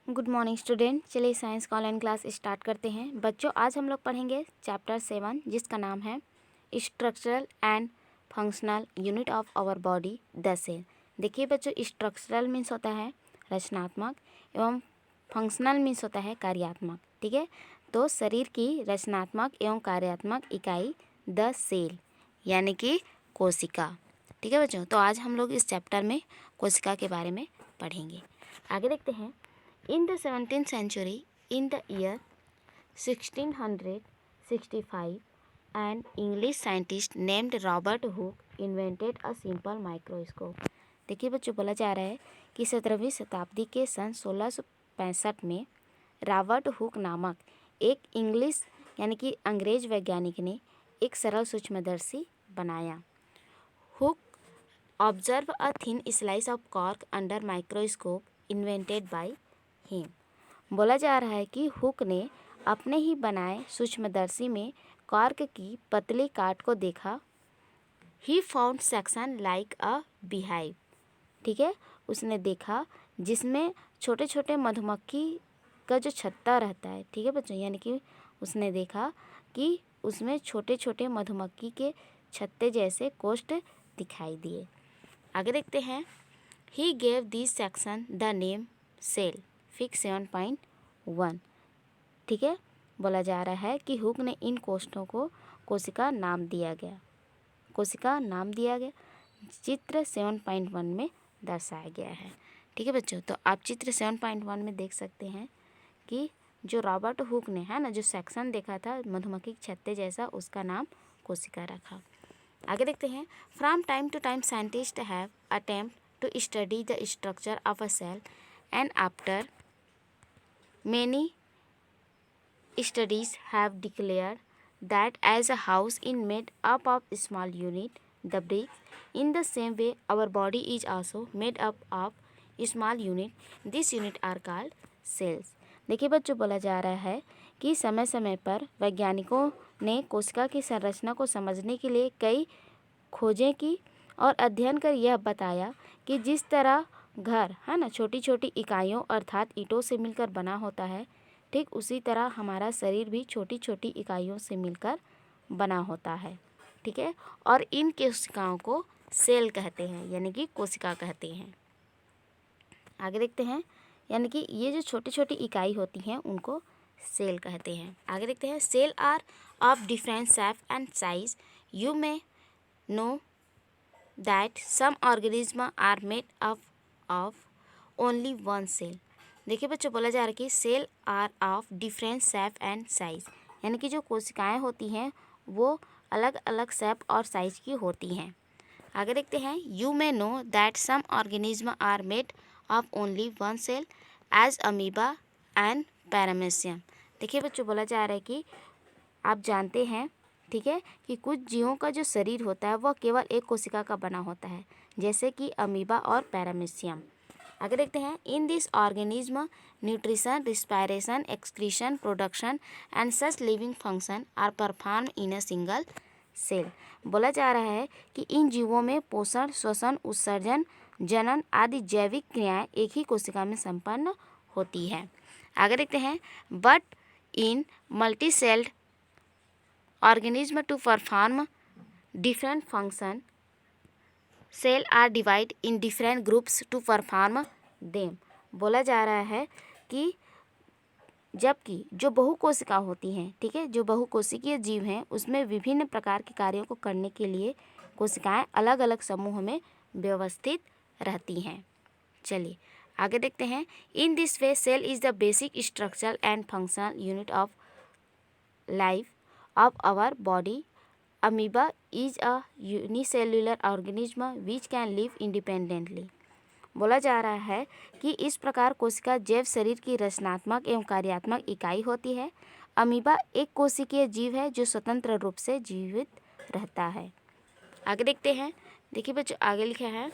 Good morning student. चलिए science का online class start करते हैं। बच्चों आज हम लोग पढ़ेंगे चैप्टर 7 जिसका नाम है structural and functional unit of our body the cell. देखिए बच्चों, स्ट्रक्चरल मीन्स होता है रचनात्मक एवं फंक्शनल मीन्स होता है कार्यात्मक। ठीक है, तो शरीर की रचनात्मक एवं कार्यात्मक इकाई द सेल यानी कि कोशिका। ठीक है बच्चों, तो आज हम लोग इस चैप्टर में कोशिका के बारे में पढ़ेंगे। आगे देखते हैं। In the 17th century, in the year 1665, an English scientist named Robert Hooke invented a simple microscope. देखिए बच्चों, बोला जा रहा है कि 17वीं शताब्दी के सन 1665 में रॉबर्ट हुक नामक एक इंग्लिश यानी कि अंग्रेज वैज्ञानिक ने एक सरल सूक्ष्मदर्शी बनाया। Hook observe a thin slice of cork under microscope invented by him. बोला जा रहा है कि हुक ने अपने ही बनाए सूक्ष्मदर्शी में कॉर्क की पतली काट को देखा। He found section like a beehive. ठीक है, उसने देखा जिसमें छोटे छोटे मधुमक्खी का जो छत्ता रहता है। ठीक है बच्चों, यानी कि उसने देखा कि उसमें छोटे छोटे मधुमक्खी के छत्ते जैसे कोष्ठ दिखाई दिए। आगे देखते हैं। He gave this section the name cell fig 7.1। ठीक है, बोला जा रहा है कि हुक ने इन कोष्ठों को कोशिका नाम दिया गया। चित्र 7.1 में दर्शाया गया है। ठीक है बच्चों, तो आप चित्र 7.1 में देख सकते हैं कि जो रॉबर्ट हुक ने है ना जो सेक्शन देखा था मधुमक्खी के छत्ते जैसा, उसका नाम कोशिका रखा। आगे देखते हैं। From time to time scientist have attempt to study the structure of a cell and after many studies have declared that as a house is made up of small unit, the bricks, in the same way our body is also made up of small unit. These unit are called cells. देखिए बच्चों, बोला जा रहा है कि समय समय पर वैज्ञानिकों ने कोशिका की संरचना को समझने के लिए कई खोजें की और अध्ययन कर यह बताया कि जिस तरह घर है ना छोटी छोटी इकाइयों अर्थात ईंटों से मिलकर बना होता है, ठीक उसी तरह हमारा शरीर भी छोटी छोटी इकाइयों से मिलकर बना होता है। ठीक है, और इन कोशिकाओं को सेल कहते हैं यानी कि कोशिका कहते हैं। आगे देखते हैं। यानी कि ये जो छोटी छोटी इकाई होती हैं उनको सेल कहते हैं। आगे देखते हैं। Cell are of different shape and size. You may know that some organism are made up of only one cell. देखिए बच्चों, बोला जा रहा है कि cell are of different shape and size, यानी कि जो कोशिकाएं होती हैं वो अलग अलग शेप और साइज की होती हैं। आगे देखते हैं। You may know that some organism are made of only one cell as amoeba and paramecium. देखिए बच्चों, बोला जा रहा है कि आप जानते हैं, ठीक है, कि कुछ जीवों का जो शरीर होता है वह केवल एक कोशिका का बना होता है, जैसे कि अमीबा और पैरामीशियम। आगे देखते हैं। In this organism nutrition, respiration, excretion, production and such living function are perform in a single cell. बोला जा रहा है कि इन जीवों में पोषण, श्वसन, उत्सर्जन, जनन आदि जैविक क्रियाएं एक ही कोशिका में संपन्न होती है। आगे देखते हैं। But in multi sailed organism to perform different function, cell are divided in different groups to perform them। बोला जा रहा है कि जबकि जो बहुकोशिका होती हैं, ठीक है, जो बहुकोशिकीय जीव हैं उसमें विभिन्न प्रकार के कार्यों को करने के लिए कोशिकाएं अलग अलग समूह में व्यवस्थित रहती हैं। चलिए आगे देखते हैं। In this way cell is the basic structural and functional unit of life of our body. Amoeba is a unicellular organism which can live independently. बोला जा रहा है कि इस प्रकार कोशिका जैव शरीर की रचनात्मक एवं कार्यात्मक इकाई होती है। अमीबा एक कोशिकीय जीव है जो स्वतंत्र रूप से जीवित रहता है। आगे देखते हैं। देखिए बच्चों, आगे लिखा है।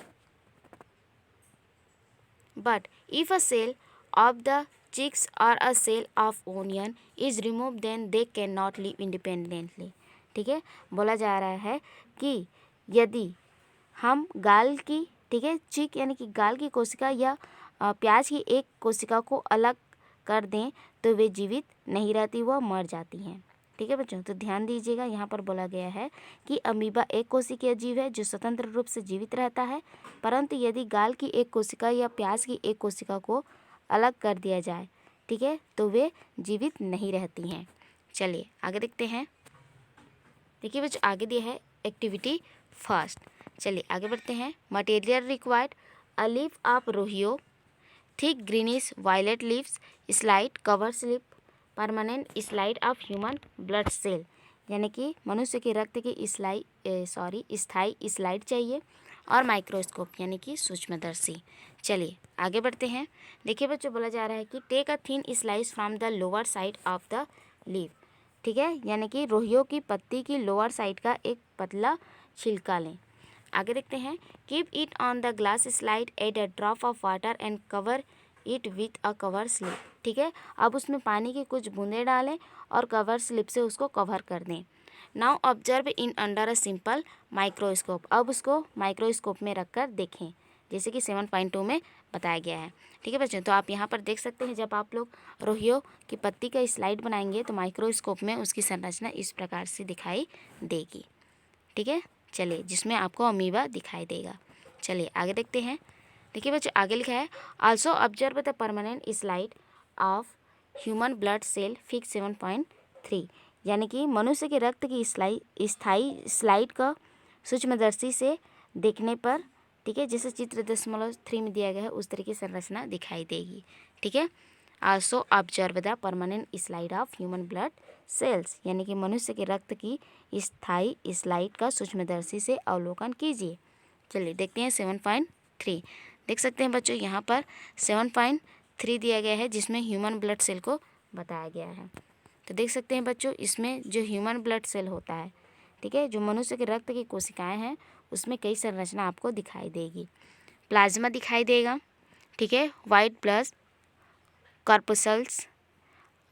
But if a cell of the chicks or a cell of onion is removed then they cannot live independently। ठीक है, बोला जा रहा है कि यदि हम गाल की, ठीक है, चिक यानी कि गाल की कोशिका या प्याज की एक कोशिका को अलग कर दें तो वे जीवित नहीं रहती, वह मर जाती हैं। ठीक है बच्चों, तो ध्यान दीजिएगा, यहाँ पर बोला गया है कि अमीबा एक कोशिकीय जीव है जो स्वतंत्र रूप से जीवित रहता है, परंतु यदि गाल की एक कोशिका या प्याज की एक कोशिका को अलग कर दिया जाए, ठीक है, तो वे जीवित नहीं रहती हैं। चलिए आगे देखते हैं। देखिए बच्चों, आगे दिया है एक्टिविटी फर्स्ट। चलिए आगे बढ़ते हैं। Material required, a leaf of Rhoeo, thick greenish violet leaves, slide cover slip, permanent slide of human blood cell, यानी कि मनुष्य के रक्त की स्थायी स्लाइड चाहिए, और माइक्रोस्कोप यानी कि सूक्ष्मदर्शी। चलिए आगे बढ़ते हैं। देखिए बच्चों, बोला जा रहा है कि take a thin slice from the lower side of the leaf. ठीक है, यानी कि रोहियों की पत्ती की लोअर साइड का एक पतला छिलका लें। आगे देखते हैं। Keep it on the glass slide, add a drop of water and cover it with a cover slip. ठीक है, अब उसमें पानी की कुछ बूंदें डालें और कवर स्लिप से उसको कवर कर दें। Now observe in under a simple microscope, अब उसको माइक्रोस्कोप में रखकर देखें, जैसे कि 7.2 में बताया गया है। ठीक है बच्चों, तो आप यहाँ पर देख सकते हैं, जब आप लोग रोहियों की पत्ती का स्लाइड बनाएंगे तो माइक्रोस्कोप में उसकी संरचना इस प्रकार से दिखाई देगी। ठीक है, चलिए, जिसमें आपको अमीबा दिखाई देगा। चलिए आगे देखते हैं। देखिए बच्चों, आगे लिखा है also observe the permanent slide of human blood cell fig 7.3, यानी कि मनुष्य के रक्त की स्थायी स्लाइड का सूक्ष्मदर्शी से देखने पर, ठीक है, जैसे चित्र 0.3 में दिया गया है उस तरीके से संरचना दिखाई देगी। ठीक है, also observe the permanent slide of human blood cells, यानी कि मनुष्य के रक्त की स्थायी स्लाइड का सूक्ष्मदर्शी से अवलोकन कीजिए। चलिए देखते हैं 7.3। देख सकते हैं बच्चों, यहाँ पर 7.3 दिया गया है, जिसमें ह्यूमन ब्लड सेल को बताया गया है। तो देख सकते हैं बच्चों, इसमें जो ह्यूमन ब्लड सेल होता है, ठीक है, जो मनुष्य के रक्त की कोशिकाएं हैं, उसमें कई संरचना आपको दिखाई देगी। प्लाज्मा दिखाई देगा, ठीक है, white blood corpuscles,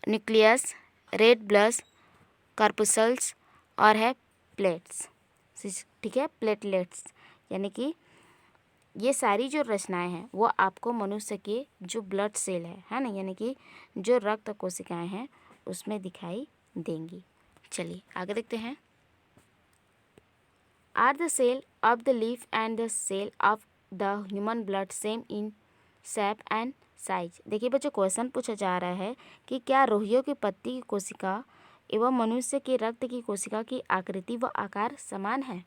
nucleus, red blood corpuscles, और है प्लेट्स। ठीक है, प्लेटलेट्स, यानी कि ये सारी जो रचनाएं हैं वो आपको मनुष्य के जो ब्लड सेल है ना, यानी कि जो रक्त कोशिकाएं हैं उसमें दिखाई देंगी। चलिए आगे देखते हैं। Are the cell of the leaf and the cell of the human blood same in shape and size. देखिए बच्चों, क्वेश्चन पूछा जा रहा है कि क्या रोहियों की पत्ती की कोशिका एवं मनुष्य के रक्त की कोशिका की आकृति व आकार समान है।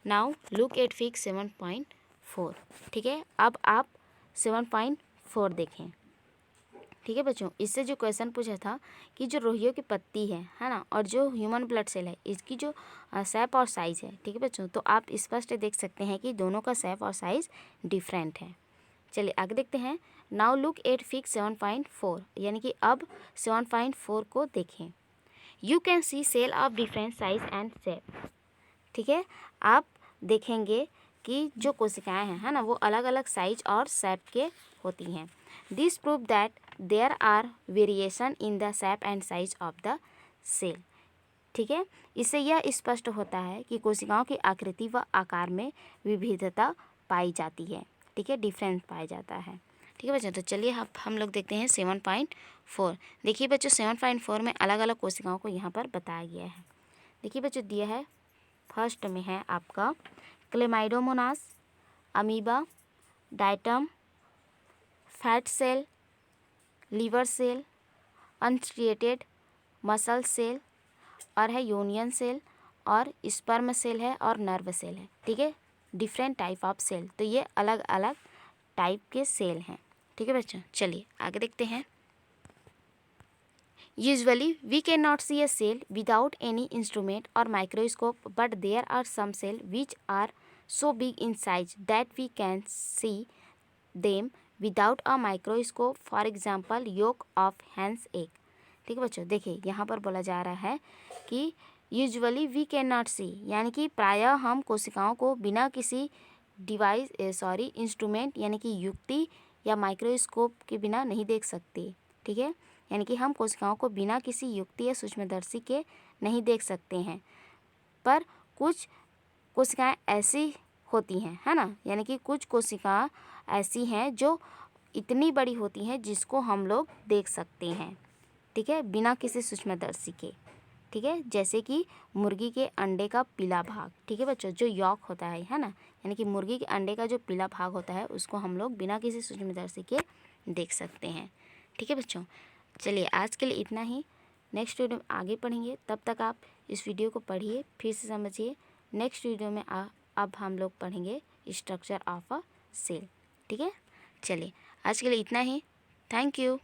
Now look at fig 7.4। ठीक है, अब आप 7.4 देखें। ठीक है बच्चों, इससे जो क्वेश्चन पूछा था कि जो रोहियों की पत्ती है ना, और जो ह्यूमन ब्लड सेल है, इसकी जो शेप और साइज़ है, ठीक है बच्चों, तो आप स्पष्ट देख सकते हैं कि दोनों का शेप और साइज़ डिफरेंट है। चलिए आगे देखते हैं। नाउ लुक एट फिग 7.4, यानी कि अब 7.4 को देखें। You can see cell of different size and shape. ठीक है, आप देखेंगे कि जो कोशिकाएं हैं, है ना, वो अलग अलग साइज और शेप के होती हैं। This prove that there are variation in the shape and size of the cell. ठीक है, इससे यह स्पष्ट होता है कि कोशिकाओं की आकृति व आकार में विविधता पाई जाती है। ठीक है, डिफरेंस पाया जाता है। ठीक है बच्चों, तो चलिए अब हम लोग देखते हैं 7.4। देखिए बच्चों, 7.4 में अलग अलग कोशिकाओं को यहाँ पर बताया गया है। देखिए बच्चों, दिया है, फर्स्ट में है आपका chlamydomonas, amoeba, diatom, fat cell, liver cell, unstriated muscle cell, और है यूनियन सेल, और स्पर्म सेल है, और नर्व सेल है। ठीक है, डिफरेंट टाइप ऑफ सेल, तो ये अलग अलग टाइप के सेल हैं। ठीक है बच्चों, चलिए आगे देखते हैं। Usually we can not see a cell without any instrument or microscope, but there are some cell which are so big in size that we can see them without a microscope, for example yolk of hen's egg. ठीक है बच्चों, देखिए यहाँ पर बोला जा रहा है कि यूजुअली वी कैन नॉट सी, यानी कि प्रायः हम कोशिकाओं को बिना किसी इंस्ट्रूमेंट यानी कि युक्ति या माइक्रोस्कोप के बिना नहीं देख सकते। ठीक है, यानी कि हम कोशिकाओं को बिना किसी युक्ति या सूक्ष्मदर्शी के नहीं देख सकते हैं, पर कुछ कोशिकाएं ऐसी होती हैं, है ना, यानी कि कुछ कोशिकाएं ऐसी हैं जो इतनी बड़ी होती हैं जिसको हम लोग देख सकते हैं, ठीक है, बिना किसी सूक्ष्मदर्शी के, ठीक है। जैसे कि मुर्गी के अंडे का पीला भाग, ठीक है बच्चों, जो यॉक होता है ना, यानी कि मुर्गी के अंडे का जो पीला भाग होता है उसको हम लोग बिना किसी सूक्ष्मदर्शी के देख सकते हैं, ठीक है बच्चों। चलिए आज के लिए इतना ही, नेक्स्ट वीडियो में आगे पढ़ेंगे। तब तक आप इस वीडियो को पढ़िए, फिर से समझिए। नेक्स्ट वीडियो में अब हम लोग पढ़ेंगे स्ट्रक्चर ऑफ अ सेल, ठीक है। चलिए आज के लिए इतना ही, थैंक यू।